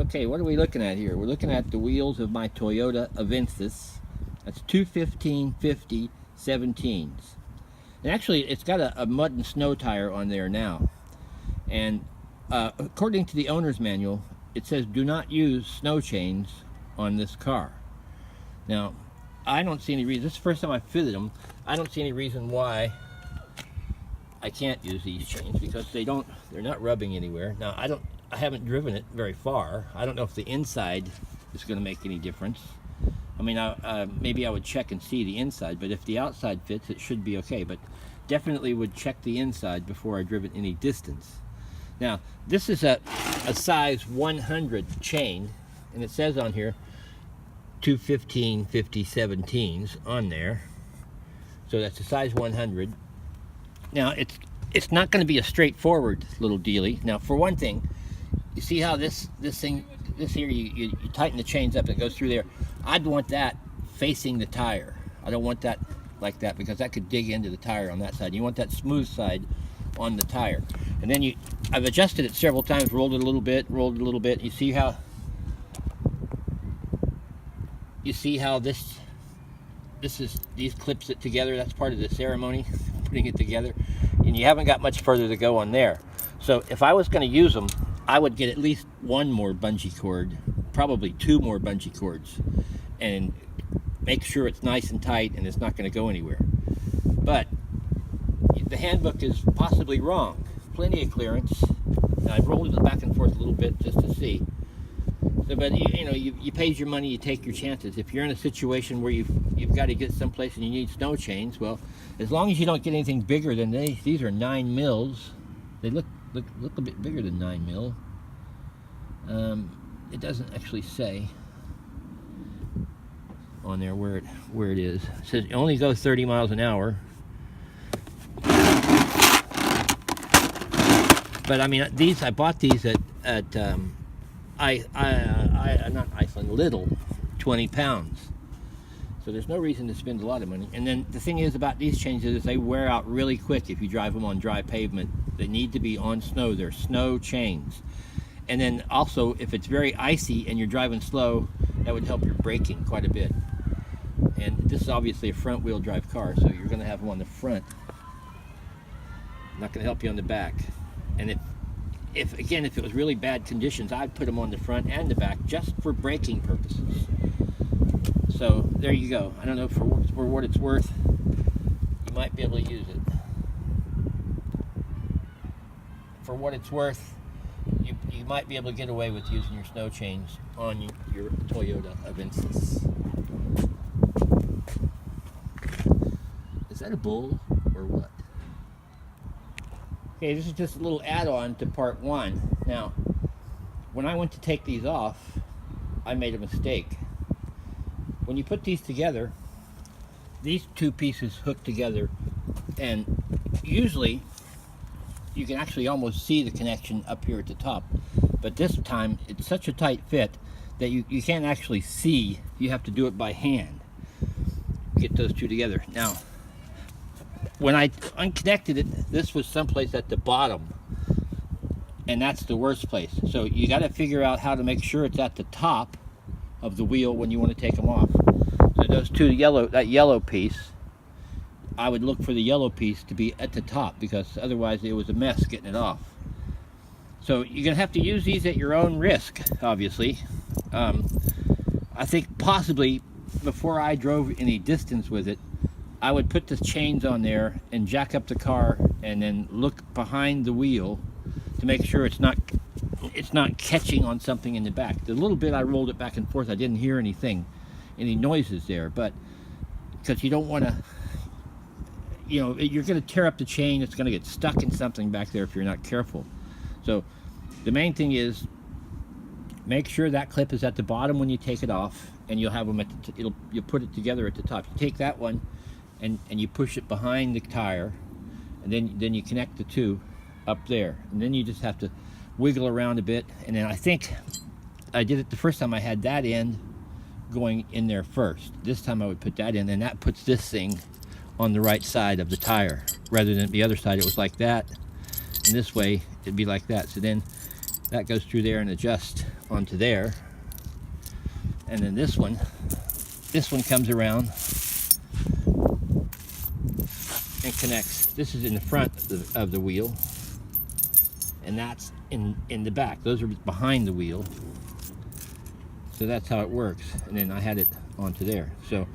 Okay, what are we looking at here? We're looking at the wheels of my Toyota Avensis. That's 215/50 17s. And actually, it's got a mud and snow tire on there now. And according to the owner's manual, it says do not use snow chains on this car. Now, I don't see any reason. This is the first time I fitted them. I don't see any reason why I can't use these chains, because they're not rubbing anywhere. Now, I haven't driven it very far. I don't know if the inside is going to make any difference. I mean, maybe I would check and see the inside, but if the outside fits, it should be okay. But definitely would check the inside before I drive it any distance. Now, this is a size 100 chain, and it says on here 215/50 17s on there. So that's a size 100. Now, it's not going to be a straightforward little dealie. Now, for one thing, you see how this here, you tighten the chains up, it goes through there. I'd want that facing the tire. I don't want that like that, because that could dig into the tire on that side. You want that smooth side on the tire. And then I've adjusted it several times, rolled it a little bit, rolled it a little bit. You see how these clips it together. That's part of the ceremony, putting it together. And you haven't got much further to go on there. So if I was going to use them, I would get at least one more bungee cord, probably two more bungee cords, and make sure it's nice and tight and it's not going to go anywhere. But the handbook is possibly wrong. Plenty of clearance. Now, I've rolled it back and forth a little bit just to see. So, but you paid your money, you take your chances. If you're in a situation where you've got to get someplace and you need snow chains, well, as long as you don't get anything bigger than these are 9 mils. They look a bit bigger than 9 mil. It doesn't actually say on there where it is. It says it only goes 30 miles an hour. But I mean, I bought these at not Iceland, Lidl, 20 pounds. So there's no reason to spend a lot of money. And then the thing is about these chains is they wear out really quick if you drive them on dry pavement. They need to be on snow. They're snow chains. And then also, if it's very icy and you're driving slow, that would help your braking quite a bit. And this is obviously a front wheel drive car, so you're going to have them on the front. Not going to help you on the back. And if it was really bad conditions, I'd put them on the front and the back just for braking purposes. So there you go. I don't know, for what it's worth, you might be able to use it. For what it's worth, you might be able to get away with using your snow chains on your Toyota Avensis. Is that a bull or what? Okay, this is just a little add-on to part 1. Now, when I went to take these off, I made a mistake. When you put these together, these two pieces hook together, and usually you can actually almost see the connection up here at the top. But this time, it's such a tight fit that you can't actually see. You have to do it by hand. Get those two together. Now, when I unconnected it, this was someplace at the bottom, and that's the worst place. So you got to figure out how to make sure it's at the top of the wheel when you want to take them off. So those two, that yellow piece, I would look for the yellow piece to be at the top, because otherwise it was a mess getting it off. So you're going to have to use these at your own risk, obviously. I think possibly before I drove any distance with it, I would put the chains on there and jack up the car and then look behind the wheel to make sure it's not catching on something in the back. The little bit I rolled it back and forth, I didn't hear any noises there, but because you don't want to, you're going to tear up the chain. It's going to get stuck in something back there if you're not careful. So the main thing is make sure that clip is at the bottom when you take it off, and you'll have them you'll put it together at the top. You take that one and you push it behind the tire, and then you connect the two up there, and then you just have to wiggle around a bit. And then I think I did it the first time, I had that end going in there first. This time I would put that in, and that puts this thing on the right side of the tire rather than the other side. It was like that, and this way it'd be like that. So then That goes through there and adjusts onto there. And then this one comes around and connects. This is in the front of the wheel, and that's in the back. Those are behind the wheel. So that's how it works. And then I had it onto there. So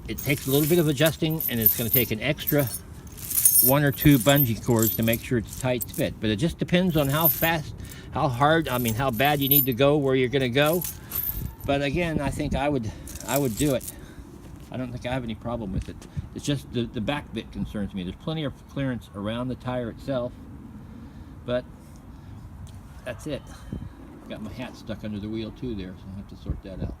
it takes a little bit of adjusting, and it's going to take an extra 1 or 2 bungee cords to make sure it's tight fit. But it just depends on how fast, how hard, I mean how bad you need to go where you're going to go. But again, I think I would do it. I don't think I have any problem with it. It's just the back bit concerns me. There's plenty of clearance around the tire itself, but that's it. Got my hat stuck under the wheel too there, so I have to sort that out.